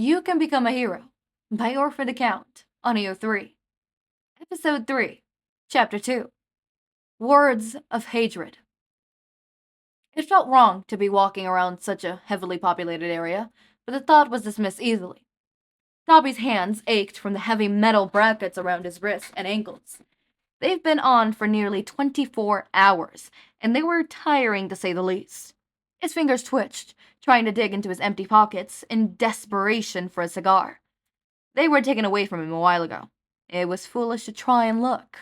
You Can Become a Hero by Orphan Account, Audio 3. Episode 3, Chapter 2, Words of Hatred. It felt wrong to be walking around such a heavily populated area, but the thought was dismissed easily. Dabi's hands ached from the heavy metal brackets around his wrists and ankles. They've been on for nearly 24 hours, and they were tiring to say the least. His fingers twitched, trying to dig into his empty pockets in desperation for a cigar. They were taken away from him a while ago. It was foolish to try and look.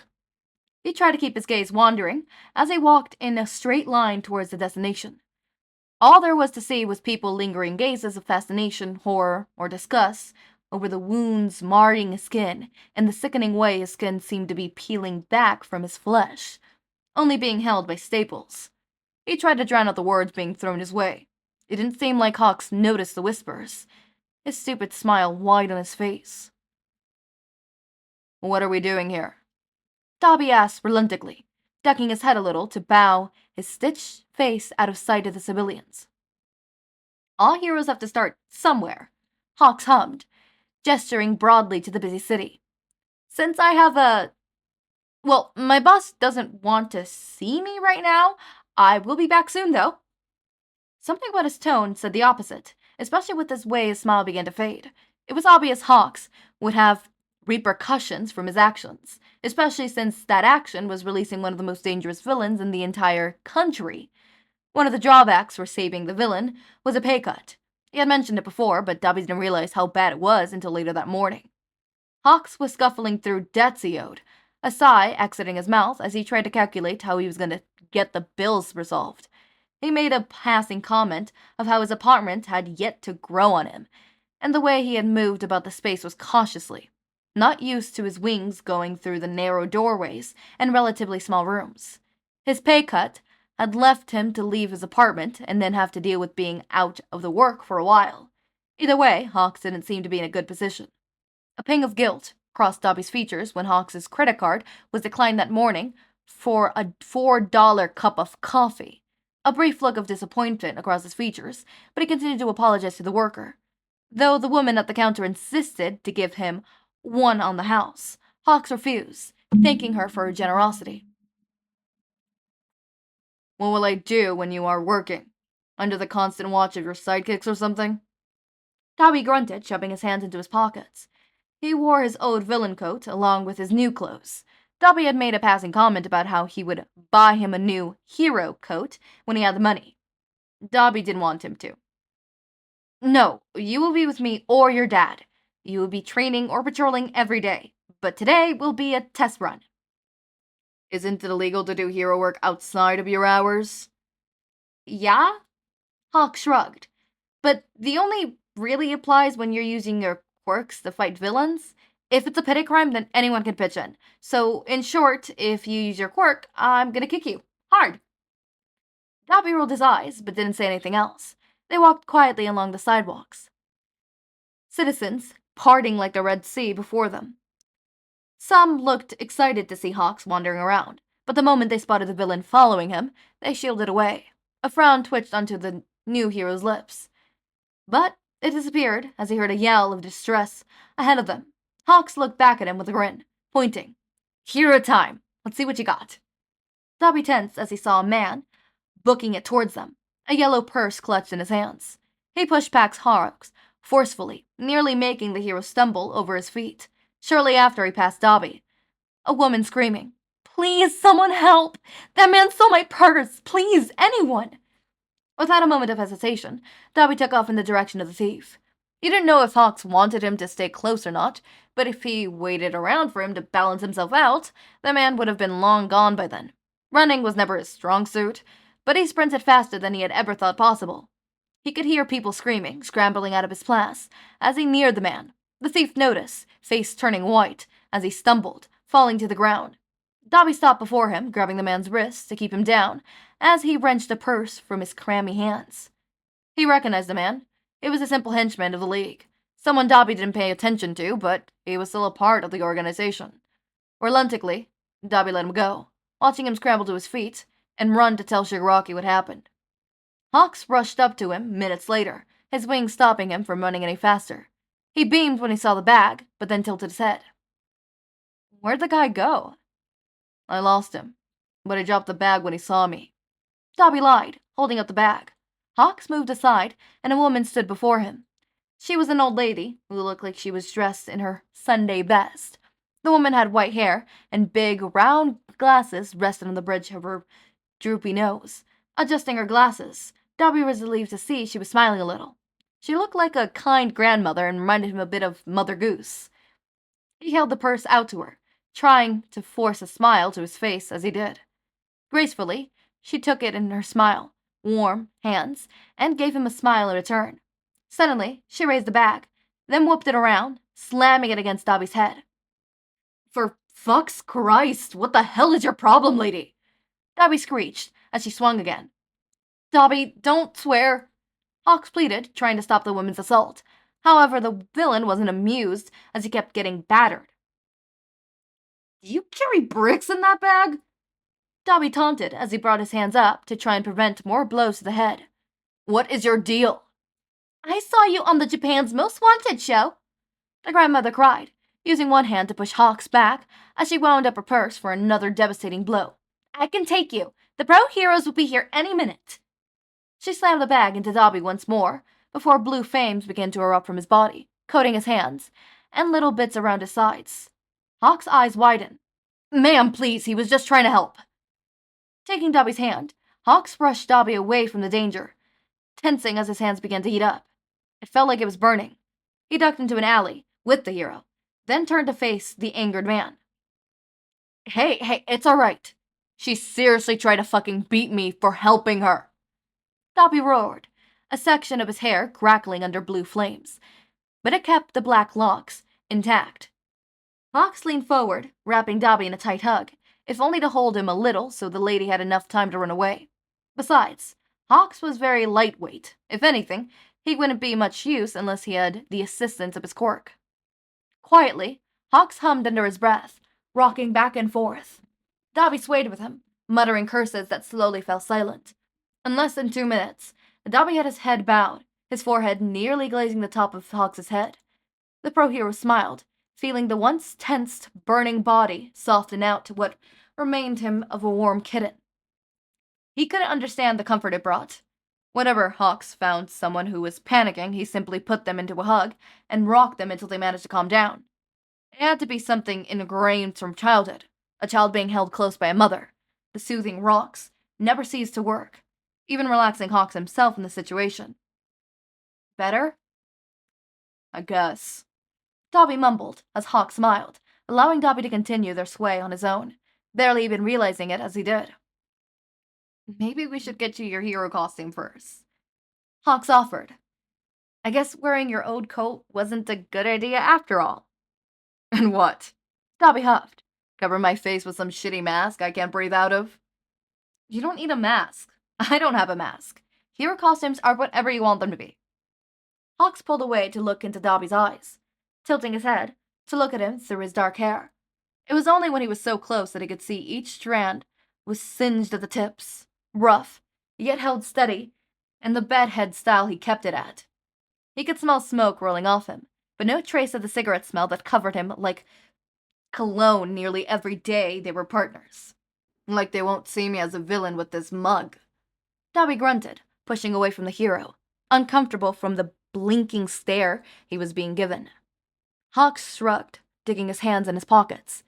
He tried to keep his gaze wandering as he walked in a straight line towards the destination. All there was to see was people lingering gazes of fascination, horror, or disgust over the wounds marring his skin and the sickening way his skin seemed to be peeling back from his flesh, only being held by staples. He tried to drown out the words being thrown his way. It didn't seem like Hawks noticed the whispers. His stupid smile wide on his face. "What are we doing here?" Dabi asked reluctantly, ducking his head a little to bow his stitched face out of sight of the civilians. "All heroes have to start somewhere," Hawks hummed, gesturing broadly to the busy city. "Since I have my boss doesn't want to see me right now. I will be back soon, though." Something about his tone said the opposite, especially with the way his smile began to fade. It was obvious Hawks would have repercussions from his actions, especially since that action was releasing one of the most dangerous villains in the entire country. One of the drawbacks for saving the villain was a pay cut. He had mentioned it before, but Dabi didn't realize how bad it was until later that morning. Hawks was scuffling through Detziode, a sigh exiting his mouth as he tried to calculate how he was going to get the bills resolved. He made a passing comment of how his apartment had yet to grow on him, and the way he had moved about the space was cautiously, not used to his wings going through the narrow doorways and relatively small rooms. His pay cut had left him to leave his apartment and then have to deal with being out of the work for a while. Either way, Hawks didn't seem to be in a good position. A pang of guilt crossed Dabi's features when Hawks's credit card was declined that morning for a $4 cup of coffee. A brief look of disappointment across his features, but he continued to apologize to the worker. Though the woman at the counter insisted to give him one on the house, Hawks refused, thanking her for her generosity. "What will I do when you are working? Under the constant watch of your sidekicks or something?" Dabi grunted, shoving his hands into his pockets. He wore his old villain coat along with his new clothes. Dabi had made a passing comment about how he would buy him a new hero coat when he had the money. Dabi didn't want him to. "No, you will be with me or your dad. You will be training or patrolling every day, but today will be a test run." "Isn't it illegal to do hero work outside of your hours?" "Yeah?" Hawk shrugged. "But the only really applies when you're using your quirks to fight villains. If it's a petty crime, then anyone can pitch in. So, in short, if you use your quirk, I'm gonna kick you. Hard." Dabi rolled his eyes, but didn't say anything else. They walked quietly along the sidewalks. Citizens parting like the Red Sea before them. Some looked excited to see Hawks wandering around, but the moment they spotted the villain following him, they shielded away. A frown twitched onto the new hero's lips. But it disappeared as he heard a yell of distress ahead of them. Hawks looked back at him with a grin, pointing. "Hero time! Let's see what you got." Dabi tensed as he saw a man booking it towards them, a yellow purse clutched in his hands. He pushed past Hawks forcefully, nearly making the hero stumble over his feet. Shortly after, he passed Dabi. A woman screaming, "Please, someone help! That man stole my purse! Please, anyone!" Without a moment of hesitation, Dabi took off in the direction of the thief. He didn't know if Hawks wanted him to stay close or not, but if he waited around for him to balance himself out, the man would have been long gone by then. Running was never his strong suit, but he sprinted faster than he had ever thought possible. He could hear people screaming, scrambling out of his place, as he neared the man. The thief noticed, face turning white, as he stumbled, falling to the ground. Dabi stopped before him, grabbing the man's wrist to keep him down, as he wrenched the purse from his clammy hands. He recognized the man. It was a simple henchman of the League, someone Dabi didn't pay attention to, but he was still a part of the organization. Reluctantly, Dabi let him go, watching him scramble to his feet and run to tell Shigaraki what happened. Hawks rushed up to him minutes later, his wings stopping him from running any faster. He beamed when he saw the bag, but then tilted his head. Where'd the guy go? I lost him, but he dropped the bag when he saw me. Dabi lied, holding up the bag. Hawks moved aside, and a woman stood before him. She was an old lady who looked like she was dressed in her Sunday best. The woman had white hair, and big, round glasses rested on the bridge of her droopy nose. Adjusting her glasses, Dabi was relieved to see she was smiling a little. She looked like a kind grandmother and reminded him a bit of Mother Goose. He held the purse out to her, trying to force a smile to his face as he did. Gracefully, she took it in her warm hands, and gave him a smile in return. Suddenly, she raised the bag, then whooped it around, slamming it against Dabi's head. For fuck's Christ, what the hell is your problem, lady? Dabi screeched as she swung again. Dabi, don't swear, Hawks pleaded, trying to stop the woman's assault. However, the villain wasn't amused as he kept getting battered. Do you carry bricks in that bag? Dabi taunted as he brought his hands up to try and prevent more blows to the head. What is your deal? I saw you on the Japan's Most Wanted show, the grandmother cried, using one hand to push Hawks back as she wound up her purse for another devastating blow. I can take you. The pro heroes will be here any minute. She slammed the bag into Dabi once more, before blue flames began to erupt from his body, coating his hands, and little bits around his sides. Hawk's eyes widened. Ma'am, please, he was just trying to help. Taking Dabi's hand, Hawks brushed Dabi away from the danger, tensing as his hands began to heat up. It felt like it was burning. He ducked into an alley, with the hero, then turned to face the angered man. Hey, it's alright. She seriously tried to fucking beat me for helping her. Dabi roared, a section of his hair crackling under blue flames, but it kept the black locks intact. Hawks leaned forward, wrapping Dabi in a tight hug, if only to hold him a little so the lady had enough time to run away. Besides, Hawks was very lightweight. If anything, he wouldn't be much use unless he had the assistance of his quirk. Quietly, Hawks hummed under his breath, rocking back and forth. Dabi swayed with him, muttering curses that slowly fell silent. In less than 2 minutes, Dabi had his head bowed, his forehead nearly glazing the top of Hawks' head. The pro hero smiled, feeling the once tensed, burning body soften out to what remained him of a warm kitten. He couldn't understand the comfort it brought. Whenever Hawks found someone who was panicking, he simply put them into a hug and rocked them until they managed to calm down. It had to be something ingrained from childhood, a child being held close by a mother. The soothing rocks never ceased to work, even relaxing Hawks himself in the situation. Better? I guess. Dabi mumbled as Hawks smiled, allowing Dabi to continue their sway on his own, barely even realizing it as he did. Maybe we should get you your hero costume first, Hawks offered. I guess wearing your old coat wasn't a good idea after all. And what? Dabi huffed. Cover my face with some shitty mask I can't breathe out of? You don't need a mask. I don't have a mask. Hero costumes are whatever you want them to be. Hawks pulled away to look into Dabi's eyes, tilting his head to look at him through his dark hair. It was only when he was so close that he could see each strand was singed at the tips, rough, yet held steady, and the bedhead style he kept it at. He could smell smoke rolling off him, but no trace of the cigarette smell that covered him like cologne nearly every day they were partners. Like they won't see me as a villain with this mug. Dabi grunted, pushing away from the hero, uncomfortable from the blinking stare he was being given. Hawks shrugged, digging his hands in his pockets.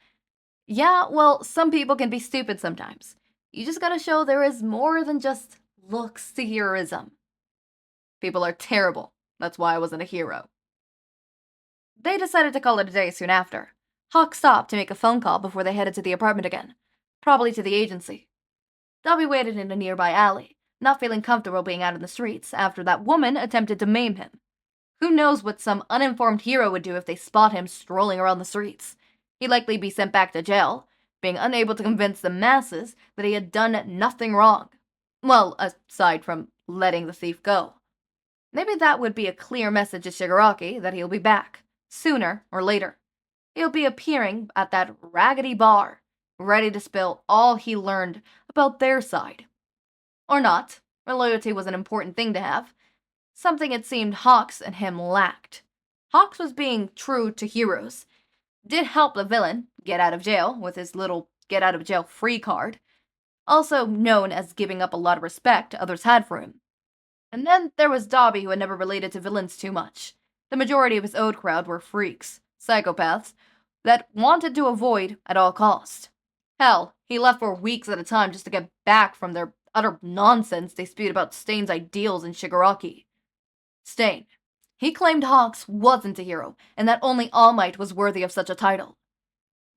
Yeah, well, some people can be stupid sometimes. You just gotta show there is more than just looks to heroism. People are terrible. That's why I wasn't a hero. They decided to call it a day soon after. Hawk stopped to make a phone call before they headed to the apartment again, probably to the agency. Dabi waited in a nearby alley, not feeling comfortable being out in the streets after that woman attempted to maim him. Who knows what some uninformed hero would do if they spot him strolling around the streets? He'd likely be sent back to jail, being unable to convince the masses that he had done nothing wrong. Well, aside from letting the thief go. Maybe that would be a clear message to Shigaraki that he'll be back, sooner or later. He'll be appearing at that raggedy bar, ready to spill all he learned about their side. Or not. Loyalty was an important thing to have. Something it seemed Hawks and him lacked. Hawks was being true to heroes. Did help the villain get out of jail with his little get out of jail free card, also known as giving up a lot of respect others had for him. And then there was Dabi, who had never related to villains too much. The majority of his ode crowd were freaks, psychopaths, that wanted to avoid at all cost. Hell, he left for weeks at a time just to get back from their utter nonsense they spewed about Stain's ideals in Shigaraki. Stain. He claimed Hawks wasn't a hero, and that only All Might was worthy of such a title.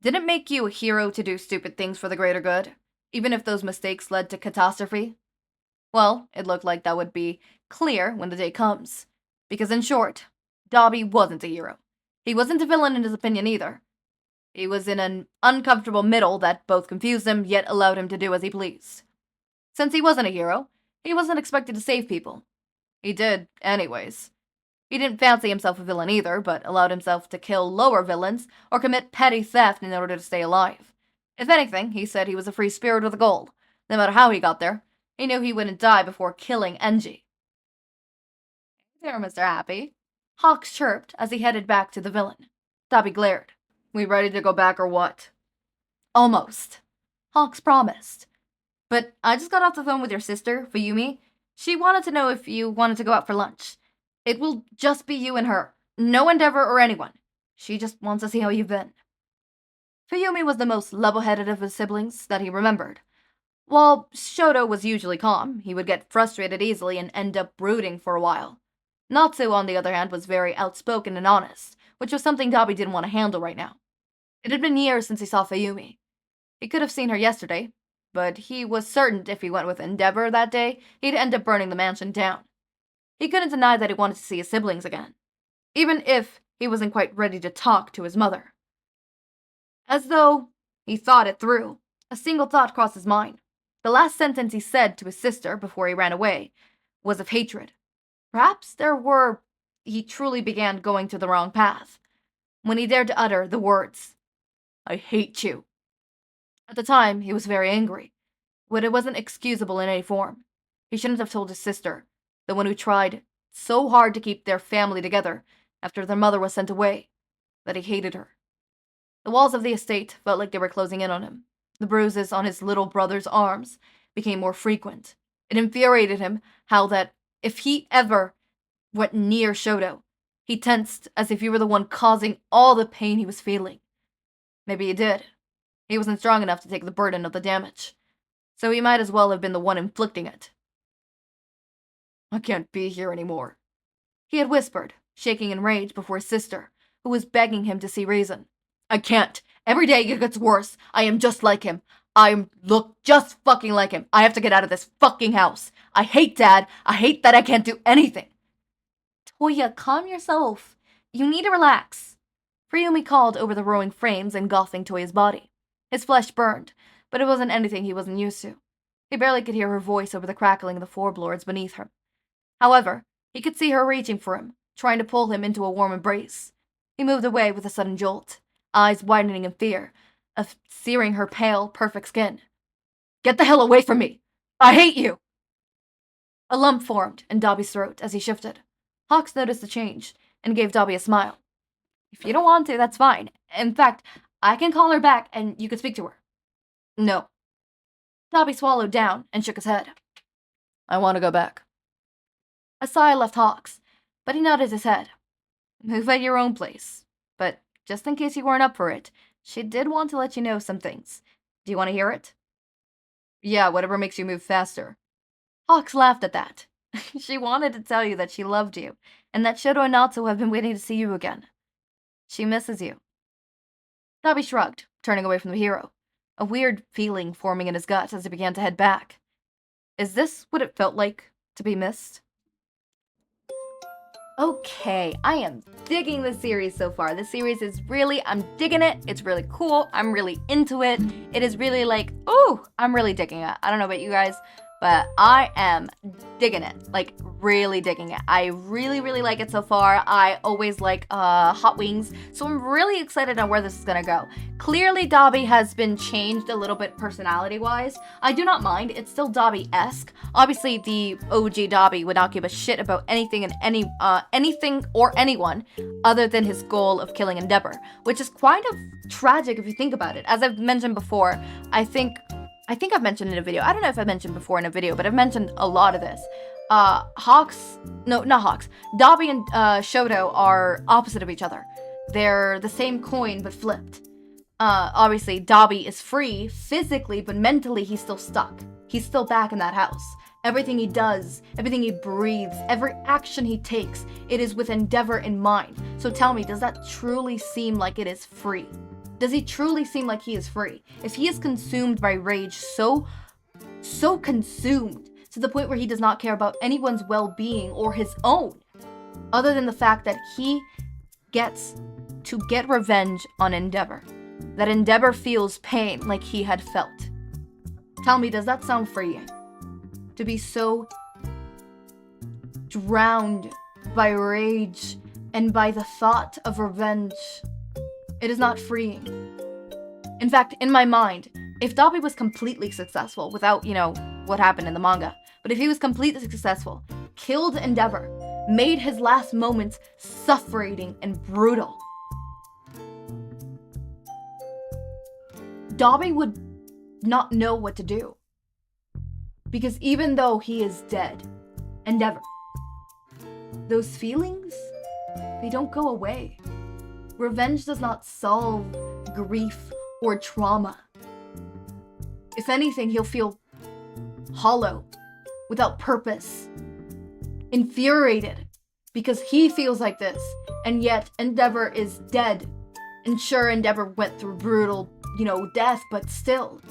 Did it make you a hero to do stupid things for the greater good, even if those mistakes led to catastrophe? Well, it looked like that would be clear when the day comes. Because in short, Dabi wasn't a hero. He wasn't a villain in his opinion either. He was in an uncomfortable middle that both confused him yet allowed him to do as he pleased. Since he wasn't a hero, he wasn't expected to save people. He did, anyways. He didn't fancy himself a villain either, but allowed himself to kill lower villains or commit petty theft in order to stay alive. If anything, he said he was a free spirit with a goal. No matter how he got there, he knew he wouldn't die before killing Enji. There, Mr. Happy. Hawks chirped as he headed back to the villain. Dabi glared. We ready to go back or what? Almost. Hawks promised. But I just got off the phone with your sister, Fuyumi. She wanted to know if you wanted to go out for lunch. It will just be you and her. No Endeavor or anyone. She just wants to see how you've been. Fuyumi was the most level-headed of his siblings that he remembered. While Shoto was usually calm, he would get frustrated easily and end up brooding for a while. Natsu, on the other hand, was very outspoken and honest, which was something Dabi didn't want to handle right now. It had been years since he saw Fuyumi. He could have seen her yesterday, but he was certain if he went with Endeavor that day, he'd end up burning the mansion down. He couldn't deny that he wanted to see his siblings again, even if he wasn't quite ready to talk to his mother. As though he thought it through, a single thought crossed his mind. The last sentence he said to his sister before he ran away was of hatred. Perhaps he truly began going to the wrong path, when he dared to utter the words, I hate you. At the time, he was very angry, but it wasn't excusable in any form. He shouldn't have told his sister, the one who tried so hard to keep their family together after their mother was sent away, that he hated her. The walls of the estate felt like they were closing in on him. The bruises on his little brother's arms became more frequent. It infuriated him how that if he ever went near Shoto, he tensed as if he were the one causing all the pain he was feeling. Maybe he did. He wasn't strong enough to take the burden of the damage, so he might as well have been the one inflicting it. I can't be here anymore, he had whispered, shaking in rage before his sister, who was begging him to see reason. I can't. Every day it gets worse. I am just like him. I look just fucking like him. I have to get out of this fucking house. I hate Dad. I hate that I can't do anything. Toya, calm yourself. You need to relax. Fuyumi called over the roaring flames engulfing Toya's body. His flesh burned, but it wasn't anything he wasn't used to. He barely could hear her voice over the crackling of the floorboards beneath him. However, he could see her reaching for him, trying to pull him into a warm embrace. He moved away with a sudden jolt, eyes widening in fear of searing her pale, perfect skin. Get the hell away from me! I hate you! A lump formed in Dabi's throat as he shifted. Hawks noticed the change and gave Dabi a smile. If you don't want to, that's fine. In fact, I can call her back and you can speak to her. No. Dabi swallowed down and shook his head. I want to go back. A sigh left Hawks, but he nodded his head. Move at your own place. But just in case you weren't up for it, she did want to let you know some things. Do you want to hear it? Yeah, whatever makes you move faster. Hawks laughed at that. She wanted to tell you that she loved you, and that Shoto and Natsu have been waiting to see you again. She misses you. Dabi shrugged, turning away from the hero, a weird feeling forming in his gut as he began to head back. Is this what it felt like to be missed? Okay, I am digging this series so far. This series is I'm digging it. It's really cool. I'm really into it. It is really like, ooh, I'm really digging it. I don't know about you guys, but I am digging it, like really digging it. I really like it so far. I always like hot wings, so I'm really excited on where this is gonna go. Clearly Dabi has been changed a little bit personality wise. I do not mind, it's still Dabi-esque. Obviously the OG Dabi would not give a shit about anything and anything or anyone other than his goal of killing Endeavor, which is kind of tragic if you think about it. As I've mentioned before, I think I've mentioned in a video. I don't know if I mentioned before in a video, but I've mentioned a lot of this. Dabi and Shoto are opposite of each other. They're the same coin, but flipped. Obviously, Dabi is free physically, but mentally he's still stuck. He's still back in that house. Everything he does, everything he breathes, every action he takes, it is with Endeavor in mind. So tell me, does that truly seem like it is free? Does he truly seem like he is free? If he is consumed by rage, so consumed, to the point where he does not care about anyone's well-being or his own, other than the fact that he gets to get revenge on Endeavor. That Endeavor feels pain like he had felt. Tell me, does that sound freeing? To be so drowned by rage and by the thought of revenge. It is not freeing. In fact, in my mind, if Dabi was completely successful without, what happened in the manga, but if he was completely successful, killed Endeavor, made his last moments suffocating and brutal, Dabi would not know what to do. Because even though he is dead, Endeavor, those feelings, they don't go away. Revenge does not solve grief or trauma. If anything, he'll feel hollow, without purpose, infuriated, because he feels like this, and yet Endeavor is dead. And sure, Endeavor went through brutal, death, but still,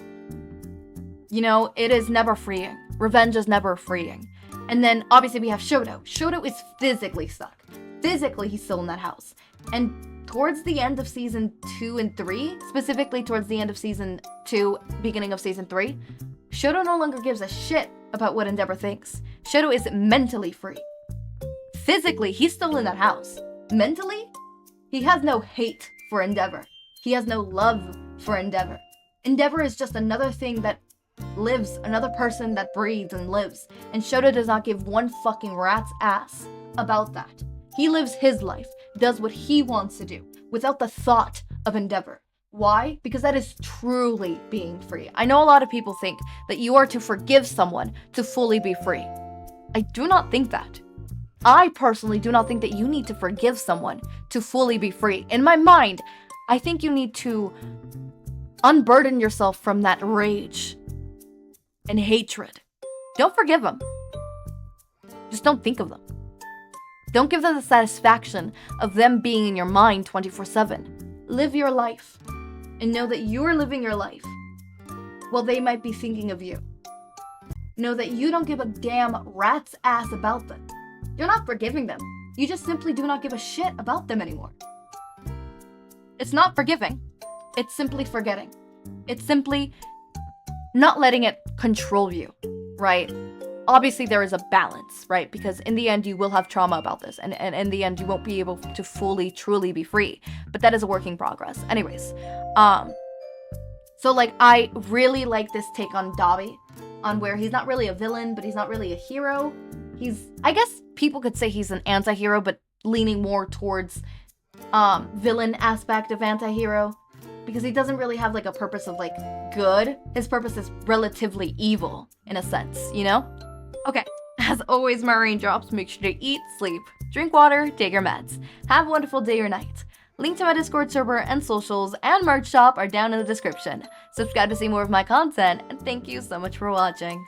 it is never freeing. Revenge is never freeing. And then, obviously, we have Shoto. Shoto is physically stuck. Physically, he's still in that house. And towards the end of season 2 and 3, specifically towards the end of season 2, beginning of season 3, Shoto no longer gives a shit about what Endeavor thinks. Shoto is mentally free. Physically, he's still in that house. Mentally, he has no hate for Endeavor. He has no love for Endeavor. Endeavor is just another thing that lives, another person that breathes and lives. And Shoto does not give one fucking rat's ass about that. He lives his life, does what he wants to do, without the thought of Endeavor. Why? Because that is truly being free. I know a lot of people think that you are to forgive someone to fully be free. I do not think that. I personally do not think that you need to forgive someone to fully be free. In my mind, I think you need to unburden yourself from that rage and hatred. Don't forgive them. Just don't think of them. Don't give them the satisfaction of them being in your mind 24/7. Live your life and know that you're living your life while they might be thinking of you. Know that you don't give a damn rat's ass about them. You're not forgiving them. You just simply do not give a shit about them anymore. It's not forgiving. It's simply forgetting. It's simply not letting it control you, right? Obviously, there is a balance, right? Because in the end, you will have trauma about this. And in the end, you won't be able to fully, truly be free. But that is a work in progress. Anyways, so, I really like this take on Dabi, on where he's not really a villain, but he's not really a hero. I guess people could say he's an anti-hero, but leaning more towards villain aspect of anti-hero. Because he doesn't really have, a purpose of, good. His purpose is relatively evil, in a sense, Okay, as always, my raindrops, make sure to eat, sleep, drink water, take your meds. Have a wonderful day or night. Link to my Discord server and socials and merch shop are down in the description. Subscribe to see more of my content, and thank you so much for watching.